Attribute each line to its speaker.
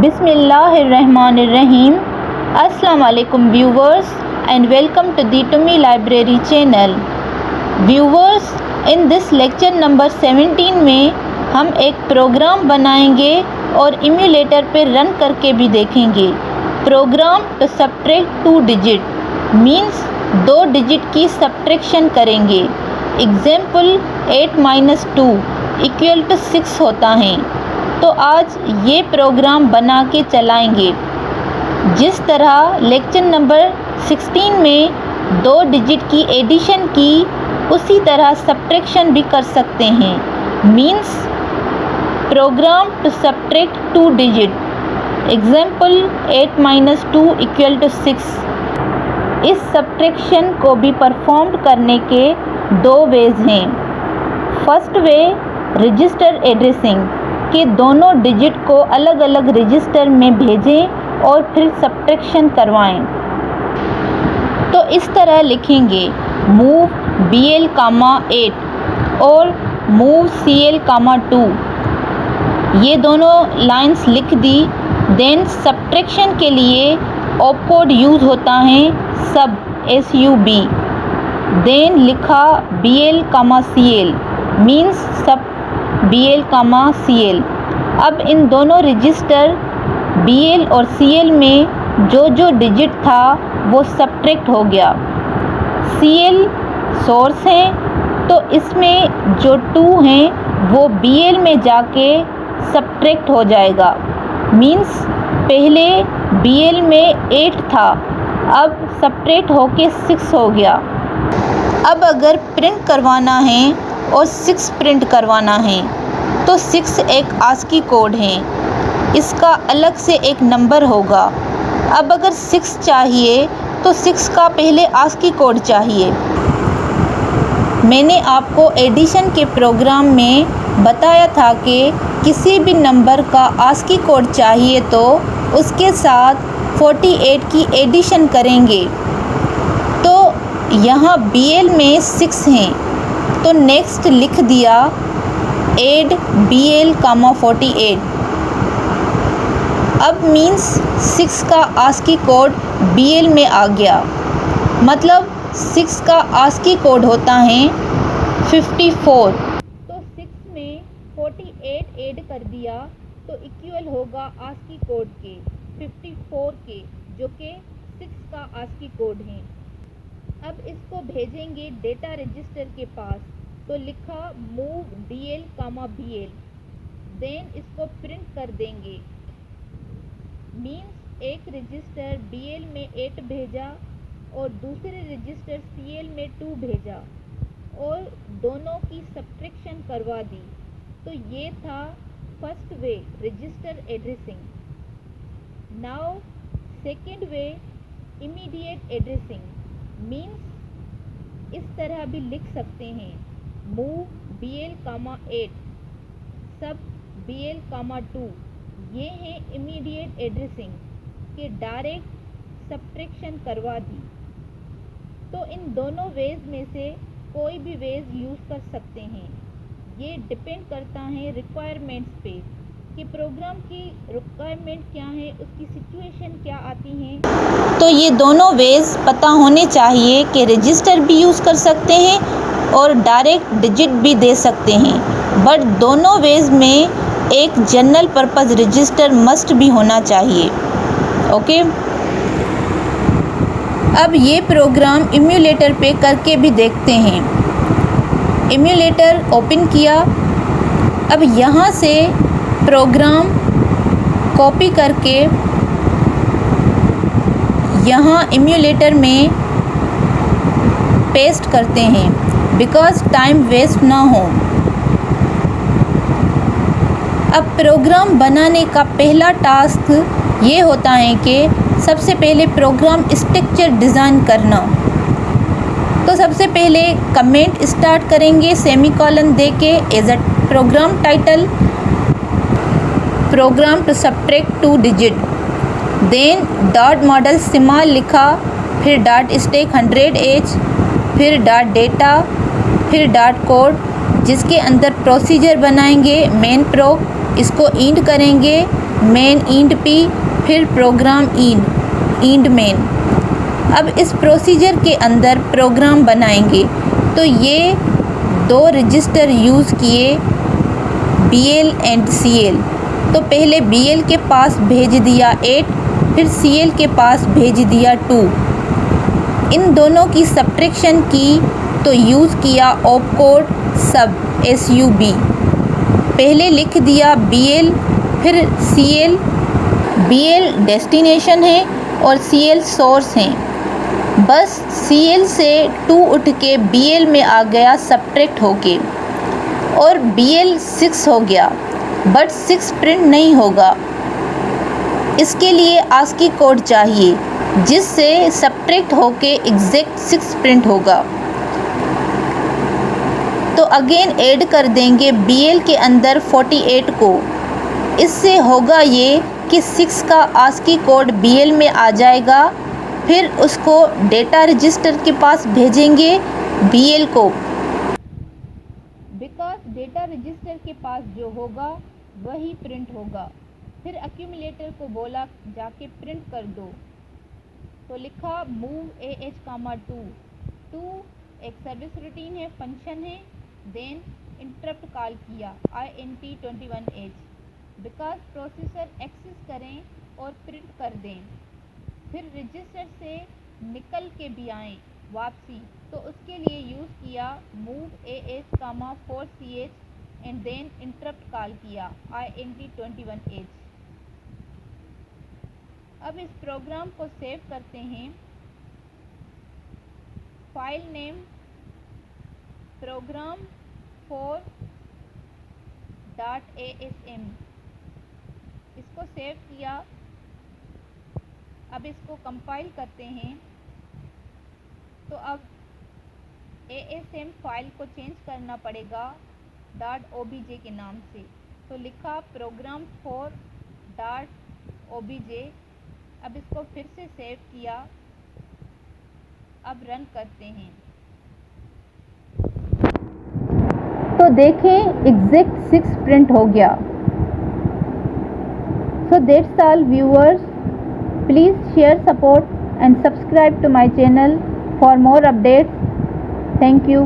Speaker 1: Bismillahirrahmanirrahim. Assalamualaikum viewers and welcome to the Tumi Library channel. Viewers, in this lecture number 17 में हम एक programme बनाएंगे और emulator पे रन करके भी देखेंगे. Program to subtract 2 digit means 2 digit की सब्ट्रैक्शन करेंगे. एग्जाम्पल 8 - 2 = 6 होता है. तो आज ये प्रोग्राम बना के चलाएंगे. जिस तरह लेक्चर नंबर 16 में 2 डिजिट की एडिशन की, उसी तरह सब्ट्रैक्शन भी कर सकते हैं. Means program to subtract 2 digit. Example 8 - 2 = 6. इस सब्ट्रैक्शन को भी परफॉर्म करने के 2 वेज हैं. फर्स्ट वे रजिस्टर एड्रेसिंग के दोनों डिजिट को अलग अलग रजिस्टर में भेजें और फिर सब्ट्रैक्शन करवाएं. तो इस तरह लिखेंगे मूव BL, 8 और मूव CL, 2. ये दोनों लाइंस लिख दी. देन सब्ट्रैक्शन के लिए ऑपकोड यूज़ होता है SUB. देन लिखा BL, CL मीन्स सब BL, CL. अब इन दोनों रजिस्टर BL और CL में जो डिजिट था वो सब्ट्रैक्ट हो गया. CL सोर्स है तो इसमें जो 2 हैं वो BL में जाके सब्ट्रैक्ट हो जाएगा. मीन्स पहले BL में 8 था, अब सब्ट्रैक्ट होके 6 हो गया. अब अगर प्रिंट करवाना है और 6 प्रिंट करवाना है तो 6 एक ASCII कोड है, इसका अलग से एक नंबर होगा. अब अगर 6 चाहिए तो 6 का पहले ASCII कोड चाहिए. मैंने आपको एडिशन के प्रोग्राम में बताया था कि किसी भी नंबर का ASCII कोड चाहिए तो उसके साथ 48 की एडिशन करेंगे. तो यहाँ BL में 6 हैं तो नेक्स्ट लिख दिया ऐड BL, 48. अब मीन्स 6 का ASCII कोड BL में आ गया. मतलब 6 का ASCII कोड होता है 54. तो 6 में 48 ऐड कर दिया तो इक्वल होगा ASCII कोड के 54 के, जो कि 6 का ASCII कोड है. अब इसको भेजेंगे डेटा रजिस्टर के पास. तो लिखा मूव DL, BL. देन इसको प्रिंट कर देंगे. मीन्स एक रजिस्टर BL में 8 भेजा और दूसरे रजिस्टर CL में 2 भेजा और दोनों की सब्ट्रैक्शन करवा दी. तो ये था first way register addressing. Now second way immediate addressing. Means इस तरह भी लिख सकते हैं मूव BL, 8 सब BL, 2. ये है इमीडिएट एड्रेसिंग के डायरेक्ट सब्ट्रैक्शन करवा दी. तो इन दोनों वेज में से कोई भी वेज यूज़ कर सकते हैं. ये डिपेंड करता है रिक्वायरमेंट्स पे कि प्रोग्राम की रिक्वायरमेंट क्या है, उसकी सिचुएशन क्या आती है. तो ये दोनों वेज पता होने चाहिए कि रजिस्टर भी यूज़ कर सकते हैं और डायरेक्ट डिजिट भी दे सकते हैं. बट दोनों वेज में एक जनरल पर्पस रजिस्टर मस्ट भी होना चाहिए. ओके. अब ये प्रोग्राम इम्यूलेटर पे करके भी देखते हैं. इम्यूलेटर ओपन किया. अब यहाँ से प्रोग्राम कॉपी करके यहाँ इम्यूलेटर में पेस्ट करते हैं बिकॉज़ टाइम वेस्ट ना हो. अब प्रोग्राम बनाने का पहला टास्क ये होता है कि सबसे पहले प्रोग्राम स्ट्रक्चर डिज़ाइन करना. तो सबसे पहले कमेंट स्टार्ट करेंगे सेमीकोलन दे के as a program title program to subtract 2 digit. Then dot model small लिखा, फिर डॉट स्टैक 100H, फिर डॉट डेटा, फिर डॉट कोड जिसके अंदर प्रोसीजर बनाएंगे मेन प्रो. इसको इंड करेंगे मेन इंड पी, फिर प्रोग्राम इंड मेन। अब इस प्रोसीजर के अंदर प्रोग्राम बनाएंगे तो ये दो रजिस्टर यूज़ किए, BL एंड CL। तो पहले BL के पास भेज दिया 8, फिर CL के पास भेज दिया 2। इन दोनों की सब्ट्रैक्शन की तो यूज़ किया ऑपकोड SUB। पहले लिख दिया BL फिर CL। BL डेस्टिनेशन है और CL सोर्स है। बस CL से 2 उठ के BL में आ गया सब्ट्रैक्ट होके, और BL 6 हो गया, बट 6 प्रिंट नहीं होगा। इसके लिए ASCII कोड चाहिए जिससे सब्ट्रैक्ट होके एग्जैक्ट 6 प्रिंट होगा। तो अगेन ऐड कर देंगे BL के अंदर 48 को। इससे होगा ये कि 6 का ASCII कोड BL में आ जाएगा, फिर उसको डेटा रजिस्टर के पास भेजेंगे BL को, बिकॉज डेटा रजिस्टर के पास जो होगा वही प्रिंट होगा। फिर एक्यूमुलेटर को बोला जाके प्रिंट कर दो, तो लिखा मूव AH, 2 एक सर्विस रूटीन है, फंक्शन है। देन इंटरप्ट कॉल किया INT 21H, because processor access करें और प्रिंट कर दें। फिर रजिस्टर से निकल के भी आएँ वापसी, तो उसके लिए यूज़ किया move AH, 4CH and then interrupt call किया INT 21H। अब इस प्रोग्राम को सेव करते हैं। फाइल नेम program 4.asm, इसको सेव किया। अब इसको कंपाइल करते हैं। तो अब ASM फाइल को चेंज करना पड़ेगा .obj के नाम से, तो लिखा program 4.obj। अब इसको फिर से सेव किया। अब रन करते हैं तो देखें एग्जैक्ट 6 प्रिंट हो गया। So that's all viewers, please share, support and subscribe to my channel for more updates. Thank you.